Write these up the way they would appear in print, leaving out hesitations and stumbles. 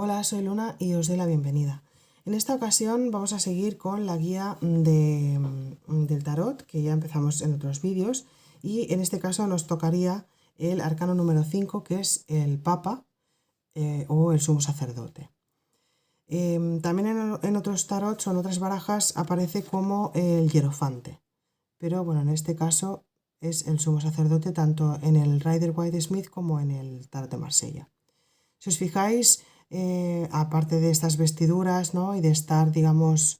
Hola, soy Luna y os doy la bienvenida. En esta ocasión vamos a seguir con la guía del tarot, que ya empezamos en otros vídeos, y en este caso nos tocaría el arcano número 5, que es el Papa o el Sumo Sacerdote. También en otros tarots o en otras barajas aparece como el Hierofante, pero bueno, en este caso es el Sumo Sacerdote tanto en el Rider-Waite-Smith como en el tarot de Marsella. Si os fijáis, aparte de estas vestiduras, ¿no? Y de estar, digamos,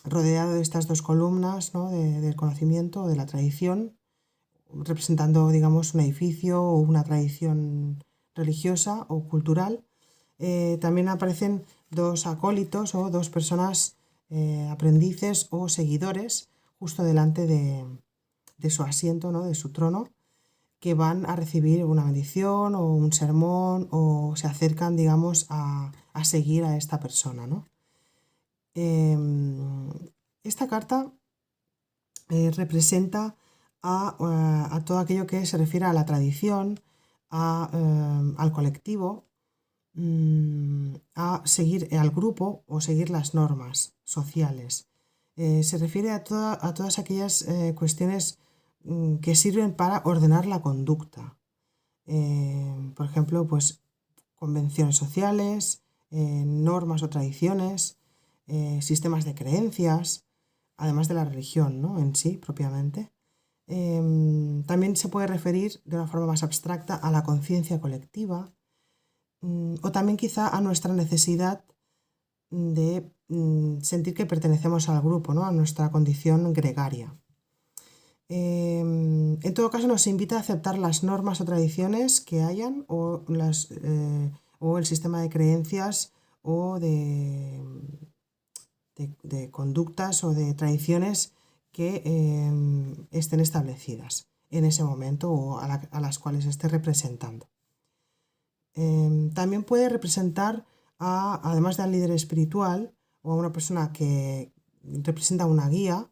rodeado de estas dos columnas, ¿no? Del conocimiento o de la tradición, representando, digamos, un edificio o una tradición religiosa o cultural, también aparecen dos acólitos o dos personas, aprendices o seguidores, justo delante de su asiento, ¿no? De su trono, que van a recibir una bendición o un sermón o se acercan, digamos, a seguir a esta persona, ¿no? Esta carta representa a todo aquello que se refiere a la tradición, al colectivo, a seguir al grupo o seguir las normas sociales. Se refiere a todas aquellas cuestiones que sirven para ordenar la conducta. Por ejemplo, pues convenciones sociales, normas o tradiciones, sistemas de creencias, además de la religión, ¿no? En sí, propiamente. También se puede referir de una forma más abstracta a la conciencia colectiva, o también quizá a nuestra necesidad de sentir que pertenecemos al grupo, ¿no? A nuestra condición gregaria. En todo caso, nos invita a aceptar las normas o tradiciones que hayan o el sistema de creencias o de conductas o de tradiciones que estén establecidas en ese momento o a las cuales esté representando. También puede representar, además del líder espiritual o a una persona que representa una guía,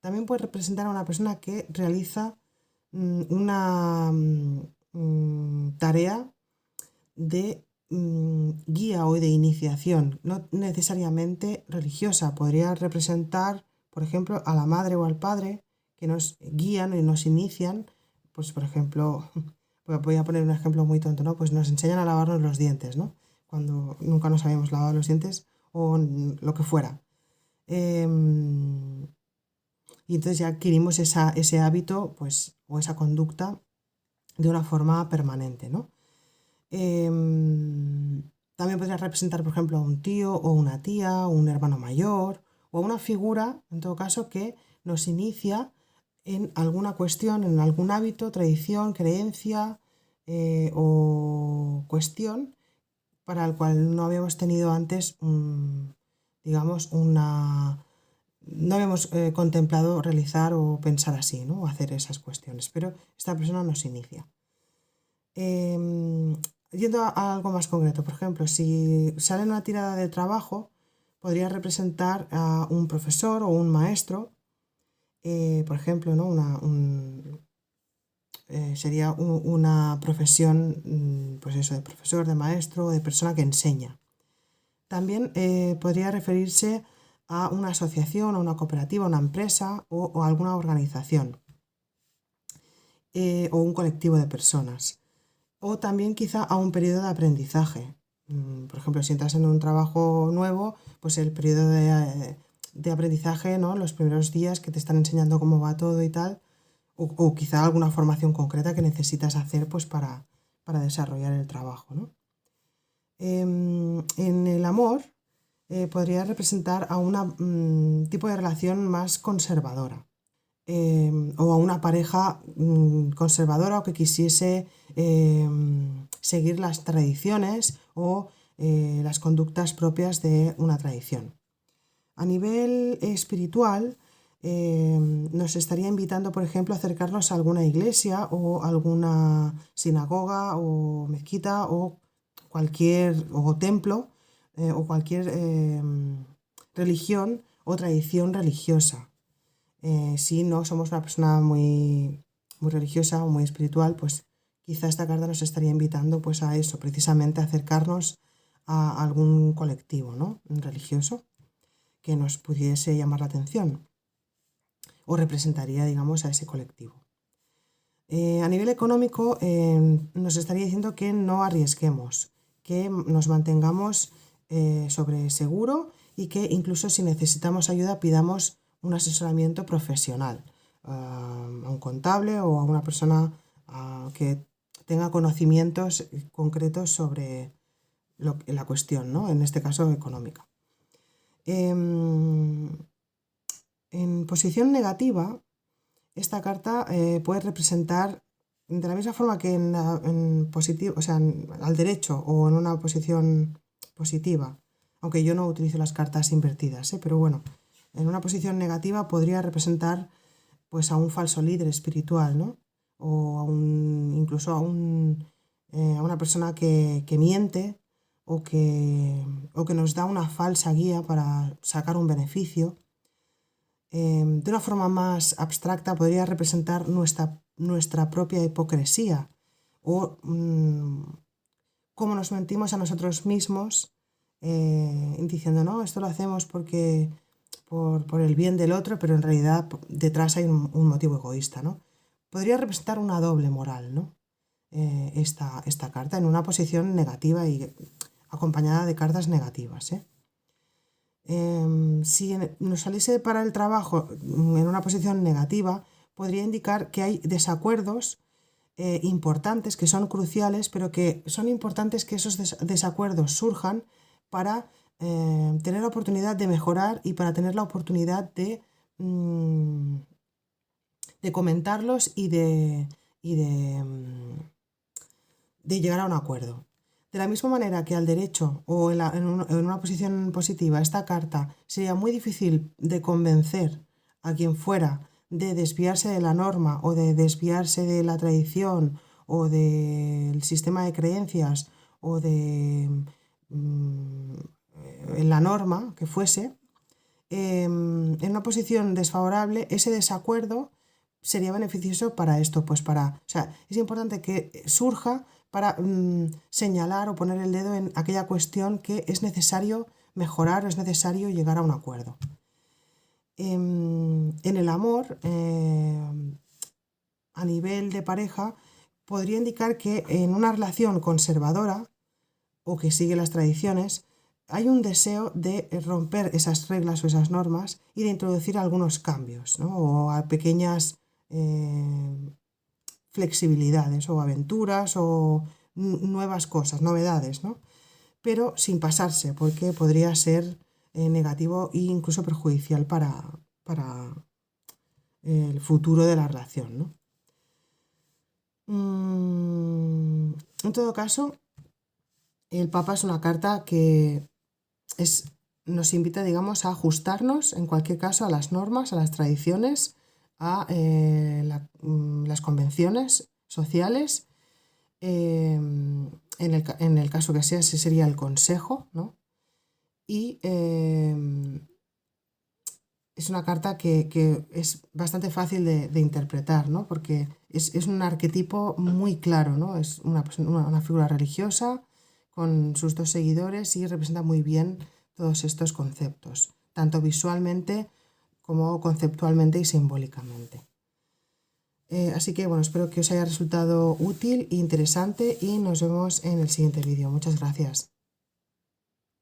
también puede representar a una persona que realiza una tarea de guía o de iniciación, no necesariamente religiosa. Podría representar, por ejemplo, a la madre o al padre que nos guían y nos inician, pues por ejemplo, voy a poner un ejemplo muy tonto, ¿no? Pues nos enseñan a lavarnos los dientes, ¿no? Cuando nunca nos habíamos lavado los dientes o lo que fuera. Y entonces ya adquirimos ese hábito, pues, o esa conducta de una forma permanente, ¿no? También podría representar, por ejemplo, a un tío o una tía, o un hermano mayor, o a una figura, en todo caso, que nos inicia en alguna cuestión, en algún hábito, tradición, creencia o cuestión para el cual no habíamos tenido antes, digamos, no habíamos contemplado realizar o pensar así, ¿no? O hacer esas cuestiones, pero esta persona nos inicia. Yendo a algo más concreto, por ejemplo, si sale en una tirada de trabajo, podría representar a un profesor o un maestro, por ejemplo, ¿no? Sería una profesión, pues eso, de profesor, de maestro, de persona que enseña. También podría referirse a una asociación, a una cooperativa, una empresa o alguna organización o un colectivo de personas. O también quizá a un periodo de aprendizaje. Por ejemplo, si entras en un trabajo nuevo, pues el periodo de aprendizaje, ¿no? Los primeros días que te están enseñando cómo va todo y tal, o quizá alguna formación concreta que necesitas hacer pues para desarrollar el trabajo, ¿no? En el amor podría representar a un tipo de relación más conservadora. O a una pareja conservadora o que quisiese seguir las tradiciones o las conductas propias de una tradición. A nivel espiritual, nos estaría invitando, por ejemplo, a acercarnos a alguna iglesia o alguna sinagoga o mezquita o templo o cualquier religión o tradición religiosa. Si no somos una persona muy, muy religiosa o muy espiritual, pues quizá esta carta nos estaría invitando pues a eso, precisamente a acercarnos a algún colectivo, ¿no?, religioso que nos pudiese llamar la atención o representaría, digamos, a ese colectivo. A nivel económico, nos estaría diciendo que no arriesguemos, que nos mantengamos sobre seguro y que incluso si necesitamos ayuda pidamos un asesoramiento profesional, a un contable o a una persona que tenga conocimientos concretos sobre la cuestión, ¿no?, en este caso económica. En posición negativa, esta carta puede representar, de la misma forma que en positivo, o sea, al derecho o en una posición positiva, aunque yo no utilizo las cartas invertidas, pero bueno, en una posición negativa podría representar pues a un falso líder espiritual, ¿no?, o incluso a una persona que miente o que nos da una falsa guía para sacar un beneficio. De una forma más abstracta podría representar nuestra propia hipocresía o cómo nos mentimos a nosotros mismos diciendo, no, esto lo hacemos porque por el bien del otro, pero en realidad detrás hay un motivo egoísta, ¿no? Podría representar una doble moral, ¿no?, esta carta en una posición negativa y acompañada de cartas negativas, Si nos saliese para el trabajo en una posición negativa, podría indicar que hay desacuerdos importantes, que son cruciales, pero que son importantes que esos desacuerdos surjan para tener la oportunidad de mejorar y para tener la oportunidad de comentarlos y de llegar a un acuerdo. De la misma manera que al derecho o en una posición positiva, esta carta sería muy difícil de convencer a quien fuera de desviarse de la norma o de desviarse de la tradición o del sistema de creencias o de la norma que fuese, en una posición desfavorable, ese desacuerdo sería beneficioso para esto, pues o sea, es importante que surja para señalar o poner el dedo en aquella cuestión que es necesario mejorar o es necesario llegar a un acuerdo. En el amor, a nivel de pareja, podría indicar que en una relación conservadora o que sigue las tradiciones, hay un deseo de romper esas reglas o esas normas y de introducir algunos cambios, ¿no?, o a pequeñas flexibilidades o aventuras o nuevas cosas, novedades, ¿no?, pero sin pasarse, porque podría ser negativo e incluso perjudicial para el futuro de la relación, ¿no? En todo caso, el Papa es una carta que nos invita, digamos, a ajustarnos, en cualquier caso, a las normas, a las tradiciones, a las convenciones sociales. En el caso que sea, ese sería el consejo, ¿no? Y es una carta que es bastante fácil de interpretar, ¿no?, porque es un arquetipo muy claro, ¿no? Es una figura religiosa con sus dos seguidores y representa muy bien todos estos conceptos, tanto visualmente como conceptualmente y simbólicamente. Así que bueno, espero que os haya resultado útil e interesante y nos vemos en el siguiente vídeo. Muchas gracias.